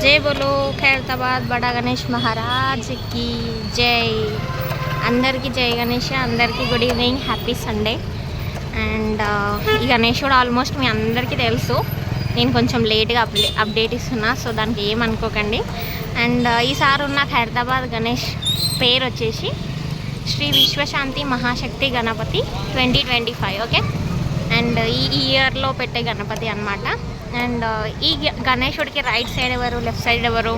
जय बोलो खैरताबाद बड़ा गणेश महाराज की जय। अंदर की जय गणेश, अंदर की good evening, happy Sunday. And ఈ గణేశుడు ఆల్మోస్ట్ మీ అందరికీ తెలుసు, నేను కొంచెం లేట్గా అప్డేట్ ఇస్తున్నా, సో దానికి ఏమనుకోకండి। అండ్ ఈసారి ఉన్న ఖైరతాబాద్ గణేష్ పేరు వచ్చేసి శ్రీ విశ్వశాంతి మహాశక్తి గణపతి 2025, ఓకే। అండ్ ఈ ఇయర్లో పెట్టే గణపతి అన్నమాట। అండ్ ఈ గణేశుడికి రైట్ సైడ్ ఎవరు, లెఫ్ట్ సైడ్ ఎవరు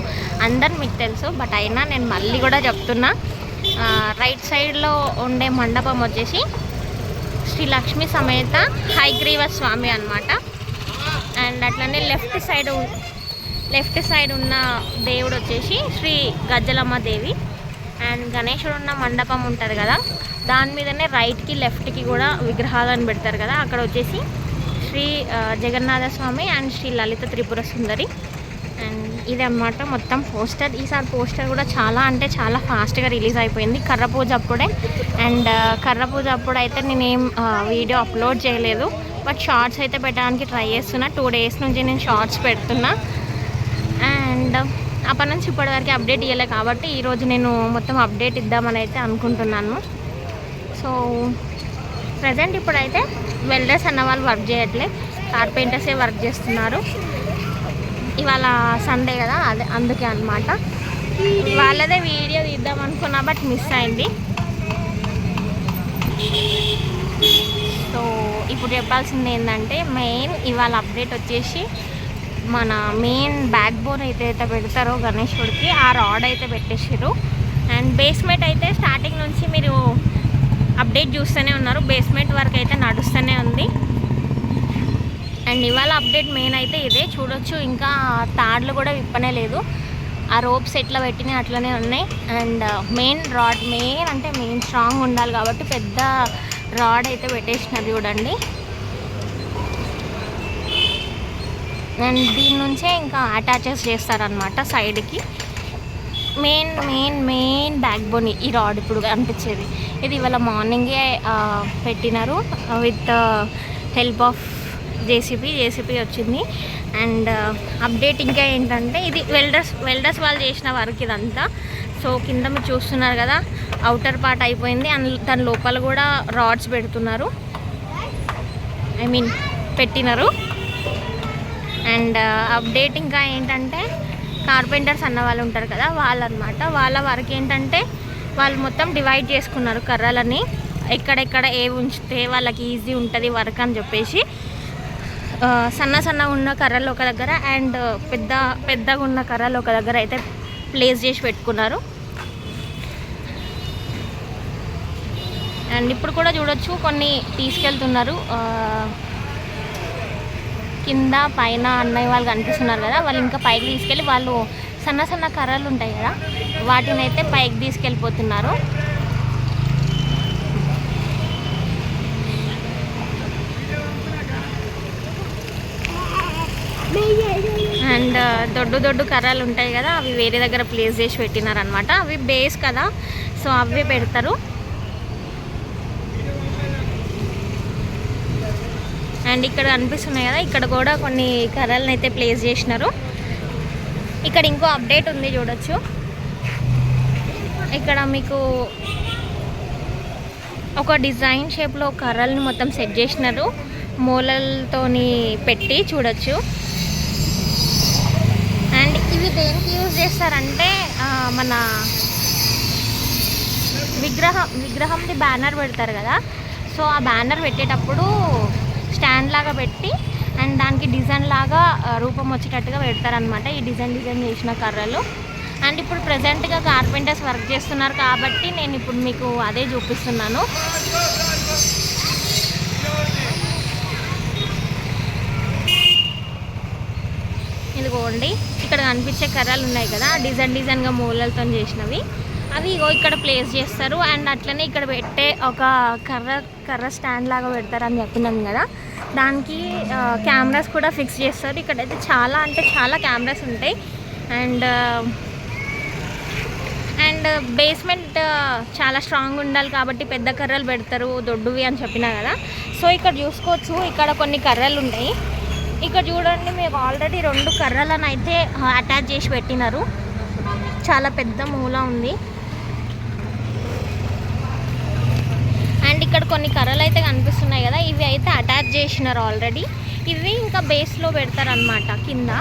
అందరు మీకు తెలుసు, బట్ అయినా నేను మళ్ళీ కూడా చెప్తున్నా, రైట్ సైడ్లో ఉండే మండపం వచ్చేసి శ్రీ లక్ష్మీ సమేత హయగ్రీవ స్వామి అన్నమాట। అండ్ అట్లనే లెఫ్ట్ సైడ్ ఉన్న దేవుడు వచ్చేసి శ్రీ గజ్జలమ్మ దేవి। అండ్ గణేశుడు ఉన్న మండపం ఉంటుంది కదా, దాని మీదనే రైట్కి లెఫ్ట్కి కూడా విగ్రహాలను పెడతారు కదా, అక్కడ వచ్చేసి శ్రీ జగన్నాథ స్వామి అండ్ శ్రీ లలిత త్రిపుర సుందరి। అండ్ ఇది అన్నమాట మొత్తం పోస్టర్। ఈసారి పోస్టర్ కూడా చాలా అంటే చాలా ఫాస్ట్గా రిలీజ్ అయిపోయింది కర్ర పూజ అప్పుడే। అండ్ కర్ర పూజ అప్పుడు అయితే నేనేం వీడియో అప్లోడ్ చేయలేదు, బట్ షార్ట్స్ అయితే పెట్టడానికి ట్రై చేస్తున్నా। 2 days నుంచి నేను షార్ట్స్ పెడుతున్నా। అండ్ అప్పటి నుంచి ఇప్పటివరకు అప్డేట్ ఇవ్వలే కాబట్టి ఈరోజు నేను మొత్తం అప్డేట్ ఇద్దామని అయితే అనుకుంటున్నాను। సో ప్రజెంట్ ఇప్పుడైతే వెల్డర్స్ అన్న వాళ్ళు వర్క్ చేయట్లే, కార్పెంటర్సే వర్క్ చేస్తున్నారు। ఇవాళ సండే కదా, అదే అందుకే అన్నమాట। వాళ్ళదే వీడియో తీద్దాం అనుకున్నా, బట్ మిస్ అయింది। సో ఇప్పుడు చెప్పాల్సింది ఏంటంటే, మెయిన్ ఇవాళ అప్డేట్ వచ్చేసి మన మెయిన్ బ్యాక్ బోన్ అయితే పెడతారో గణేశుడికి, ఆ రాడ్ అయితే పెట్టేసారు। అండ్ బేస్మెంట్ అయితే స్టార్టింగ్ నుంచి మీరు అప్డేట్ చూస్తూనే ఉన్నారు, బేస్మెంట్ వర్క్ అయితే నడుస్తూనే ఉంది। అండ్ ఇవాళ అప్డేట్ మెయిన్ అయితే ఇదే చూడొచ్చు, ఇంకా తాడ్లు కూడా విప్పనే లేదు, ఆ రోప్స్ ఎట్లా పెట్టినాయి అట్లనే ఉన్నాయి। And main rod main strong ఉండాలి కాబట్టి పెద్ద రాడ్ అయితే పెట్టేసినది చూడండి। అండ్ దీని నుంచే ఇంకా అటాచెస్ చేస్తారనమాట సైడ్కి। మెయిన్ బ్యాక్ బోన్ ఈ రాడ్ ఇప్పుడు అనిపించేది, ఇది ఇవాళ మార్నింగే పెట్టినారు విత్ హెల్ప్ ఆఫ్ జేసీపీ వచ్చింది। అండ్ అప్డేట్ ఇంకా ఏంటంటే, ఇది వెల్డర్స్ వాళ్ళు చేసిన వర్క్ ఇదంతా। సో కింద మీరు చూస్తున్నారు కదా, అవుటర్ పార్ట్ అయిపోయింది, అండ్ దాని లోపల కూడా రాడ్స్ పెడుతున్నారు, పెట్టినారు। అండ్ అప్డేట్ ఇంకా ఏంటంటే, కార్పెంటర్స్ అన్న వాళ్ళు ఉంటారు కదా, వాళ్ళనమాట, వాళ్ళ వర్క్ ఏంటంటే వాళ్ళు మొత్తం డివైడ్ చేసుకున్నారు కర్రలని, ఎక్కడెక్కడ ఏ ఉంచితే వాళ్ళకి ఈజీ ఉంటుంది వర్క్ అని చెప్పేసి, సన్న ఉన్న కర్రలు ఒక దగ్గర అండ్ పెద్దగా ఉన్న కర్రలు ఒక దగ్గర అయితే ప్లేస్ చేసి పెట్టుకున్నారు। అండ్ ఇప్పుడు కూడా చూడొచ్చు కొన్ని తీసుకెళ్తున్నారు, కింద పైన అన్నయ్య వాళ్ళు కనిపిస్తున్నారు కదా, వాళ్ళు ఇంకా పైకి తీసుకెళ్ళి వాళ్ళు సన్న కర్రలు ఉంటాయి కదా, వాటిని అయితే పైకి తీసుకెళ్ళిపోతున్నారు। అండ్ దొడ్డు కర్రలు ఉంటాయి కదా, అవి వేరే దగ్గర ప్లేస్ చేసి పెట్టినారనమాట, అవి బేస్ కదా, సో అవి పెడతారు। అండ్ ఇక్కడ కనిపిస్తున్నాయి కదా, ఇక్కడ కూడా కొన్ని కర్రలను అయితే ప్లేస్ చేసినారు। ఇక్కడ ఇంకో అప్డేట్ ఉంది చూడొచ్చు, ఇక్కడ మీకు ఒక డిజైన్ షేప్లో కర్రల్ని మొత్తం సెట్ చేసినారు, మూలలతోని పెట్టి చూడొచ్చు। అండ్ ఇవి దేనికి యూజ్ చేస్తారంటే, మన విగ్రహంది బ్యానర్ పెడతారు కదా, సో ఆ బ్యానర్ పెట్టేటప్పుడు స్టాండ్ లాగా పెట్టి అండ్ దానికి డిజైన్ లాగా రూపం వచ్చేటట్టుగా పెడతారనమాట, ఈ డిజైన్ చేసిన కర్రలు। అండ్ ఇప్పుడు ప్రజెంట్గా కార్పెంటర్స్ వర్క్ చేస్తున్నారు కాబట్టి నేను ఇప్పుడు మీకు అదే చూపిస్తున్నాను। ఇదిగోండి, ఇక్కడ కనిపించే కర్రలు ఉన్నాయి కదా, డిజైన్గా మూలలతో చేసినవి, అవి ఇక్కడ ప్లేస్ చేస్తారు। అండ్ అట్లనే ఇక్కడ పెట్టే ఒక కర్ర స్టాండ్ లాగా పెడతారని చెప్పినాను కదా, దానికి కెమెరాస్ కూడా ఫిక్స్ చేస్తారు। ఇక్కడైతే చాలా అంటే చాలా కెమెరాస్ ఉంటాయి। అండ్ బేస్మెంట్ చాలా స్ట్రాంగ్ ఉండాలి కాబట్టి పెద్ద కర్రలు పెడతారు, దొడ్డువి అని చెప్పినా కదా। సో ఇక్కడ చూసుకోవచ్చు, ఇక్కడ కొన్ని కర్రలు ఉన్నాయి, ఇక్కడ చూడండి, మీకు ఆల్రెడీ 2 కర్రలను అయితే అటాచ్ చేసి పెట్టినారు. చాలా పెద్ద మూల ఉంది. అండ్ ఇక్కడ కొన్ని కర్రలు అయితే కనిపిస్తున్నాయి కదా, ఇవి అయితే అటాచ్ చేసినారు ఆల్రెడీ. ఇవి ఇంకా బేస్లో పెడతారనమాట కింద.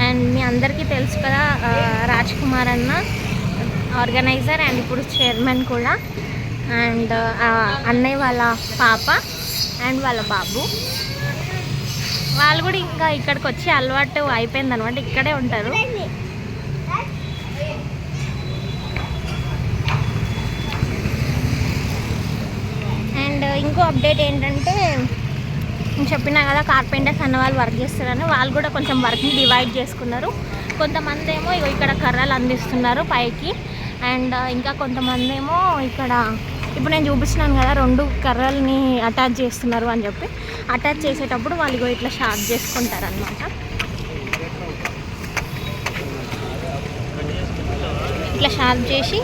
అండ్ మీ అందరికీ తెలుసు కదా, రాజ్ కుమార్ అన్న ఆర్గనైజర్ అండ్ ఇప్పుడు చైర్మన్ కూడా. అండ్ అన్నయ్య వాళ్ళ పాప అండ్ వాళ్ళ బాబు, వాళ్ళు కూడా ఇంకా ఇక్కడికి వచ్చి అలవాటు అయిపోయింది అనమాట, ఇక్కడే ఉంటారు. అండ్ ఇంకో అప్డేట్ ఏంటంటే, నేను చెప్పినా కదా కార్పెంటర్స్ అన్న వాళ్ళు వర్క్ చేస్తారని, వాళ్ళు కూడా కొంచెం వర్క్ని డివైడ్ చేసుకున్నారు. కొంతమంది ఏమో ఇక్కడ కర్రలు అందిస్తున్నారు పైకి, అండ్ ఇంకా కొంతమంది ఏమో ఇక్కడ ఇప్పుడు నేను చూపిస్తున్నాను కదా 2 కర్రల్ని అటాచ్ చేస్తున్నారు అని చెప్పి, అటాచ్ చేసేటప్పుడు వాళ్ళు ఇట్లా షార్ప్ చేసుకుంటారు అనమాట. ఇట్లా షార్ప్ చేసి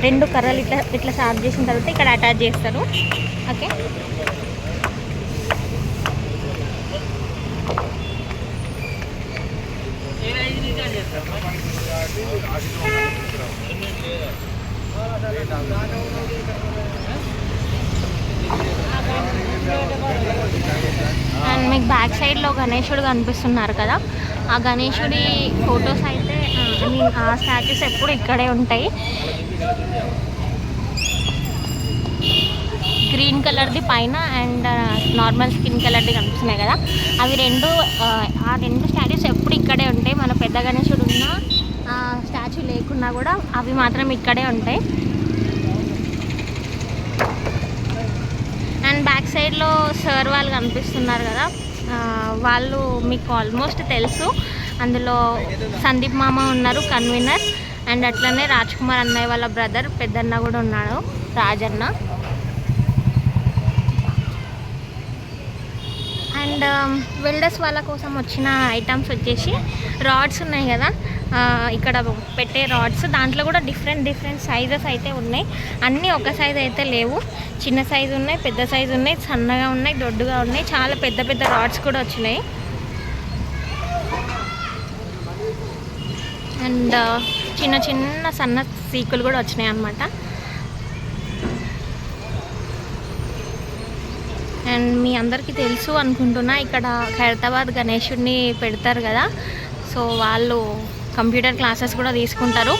2 కర్రలు ఇట్లా షార్ప్ చేసిన తర్వాత ఇక్కడ అటాచ్ చేస్తారు. ఓకే, అండ్ మీకు బ్యాక్ సైడ్లో గణేశుడు కనిపిస్తున్నారు కదా, ఆ గణేశుడి ఫొటోస్ అయితే ఐ మీన్ ఆ స్టాచ్యూస్ ఎప్పుడు ఇక్కడే ఉంటాయి. గ్రీన్ కలర్ది పైన అండ్ నార్మల్ స్కిన్ కలర్ది కనిపిస్తున్నాయి కదా, అవి ఆ రెండు స్టాచ్యూస్ ఎప్పుడు ఇక్కడే ఉంటాయి. మన పెద్ద గణేశుడు ఉన్న స్టాచ్యూ లేకున్నా కూడా అవి మాత్రం ఇక్కడే ఉంటాయి. అండ్ బ్యాక్ సైడ్లో సార్ వాళ్ళు కనిపిస్తున్నారు కదా, వాళ్ళు మీకు ఆల్మోస్ట్ తెలుసు. అందులో సందీప్ మామ ఉన్నారు కన్వీనర్, అండ్ అట్లనే రాజ్ కుమార్ అన్నయ్య వాళ్ళ బ్రదర్ పెద్దన్న కూడా ఉన్నాడు, రాజన్న. అండ్ వెల్డర్స్ వాళ్ళ కోసం వచ్చిన ఐటమ్స్ వచ్చేసి రాడ్స్ ఉన్నాయి కదా, ఇక్కడ పెట్టే రాడ్స్, దాంట్లో కూడా డిఫరెంట్ సైజెస్ అయితే ఉన్నాయి. అన్నీ ఒక సైజు అయితే లేవు, చిన్న సైజు ఉన్నాయి, పెద్ద సైజు ఉన్నాయి, సన్నగా ఉన్నాయి, దొడ్డుగా ఉన్నాయి, చాలా పెద్ద రాడ్స్ కూడా వచ్చినాయి. అండ్ చిన్న సన్న సీకులు కూడా వచ్చినాయి అన్నమాట. అండ్ మీ అందరికీ తెలుసు అనుకుంటున్నా, ఇక్కడ ఖైరతాబాద్ గణేశుడిని పెడతారు కదా, సో వాళ్ళు కంప్యూటర్ క్లాసెస్ కూడా తీసుకుంటారు.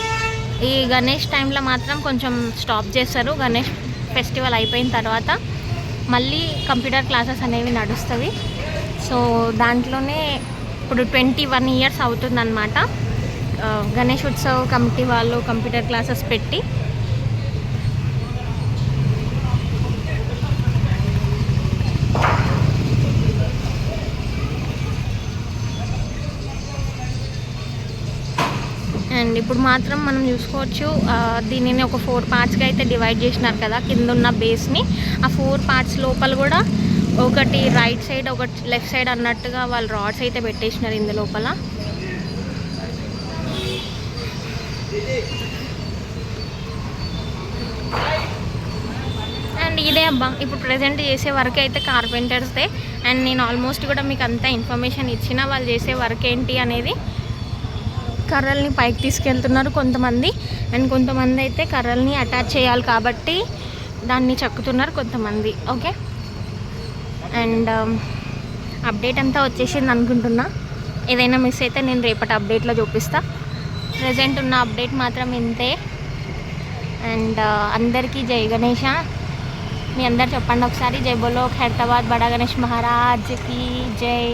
ఈ గణేష్ టైంలో మాత్రం కొంచెం స్టాప్ చేస్తారు. గణేష్ ఫెస్టివల్ అయిపోయిన తర్వాత మళ్ళీ కంప్యూటర్ క్లాసెస్ అనేవి నడుస్తుంది. సో దాంట్లోనే ఇప్పుడు 21 ఇయర్స్ అవుతుందన్నమాట గణేష్ ఉత్సవ్ కమిటీ వాళ్ళు కంప్యూటర్ క్లాసెస్ పెట్టి. అండ్ ఇప్పుడు మాత్రం మనం చూసుకోవచ్చు, దీనిని ఒక 4 పార్ట్స్గా అయితే డివైడ్ చేసినారు కదా కింద ఉన్న బేస్ని. ఆ 4 పార్ట్స్ లోపల కూడా ఒకటి రైట్ సైడ్ ఒకటి లెఫ్ట్ సైడ్ అన్నట్టుగా వాళ్ళు రాడ్స్ అయితే పెట్టేసినారు ఇందు లోపల. అండ్ ఇదే అబ్బా ఇప్పుడు ప్రజెంట్ చేసే వర్క్ అయితే కార్పెంటర్స్దే. అండ్ నేను ఆల్మోస్ట్ కూడా మీకు అంతా ఇన్ఫర్మేషన్ ఇచ్చిన వాళ్ళు చేసే వర్క్ ఏంటి అనేది. కర్రల్ని పైకి తీసుకెళ్తున్నారు కొంతమంది, అండ్ కొంతమంది అయితే కర్రల్ని అటాచ్ చేయాలి కాబట్టి దాన్ని చెక్కుతున్నారు కొంతమంది. ఓకే, అండ్ అప్డేట్ అంతా వచ్చేసింది అనుకుంటున్నా. ఏదైనా మిస్ అయితే నేను రేపటి అప్డేట్లో చూపిస్తా. ప్రజెంట్ ఉన్న అప్డేట్ మాత్రం ఇంతే. అండ్ అందరికీ జై గణేష. మీ అందరు చెప్పండి ఒకసారి, జై బోలో ఖైరతాబాద్ బడా గణేష్ మహారాజ్కి జై.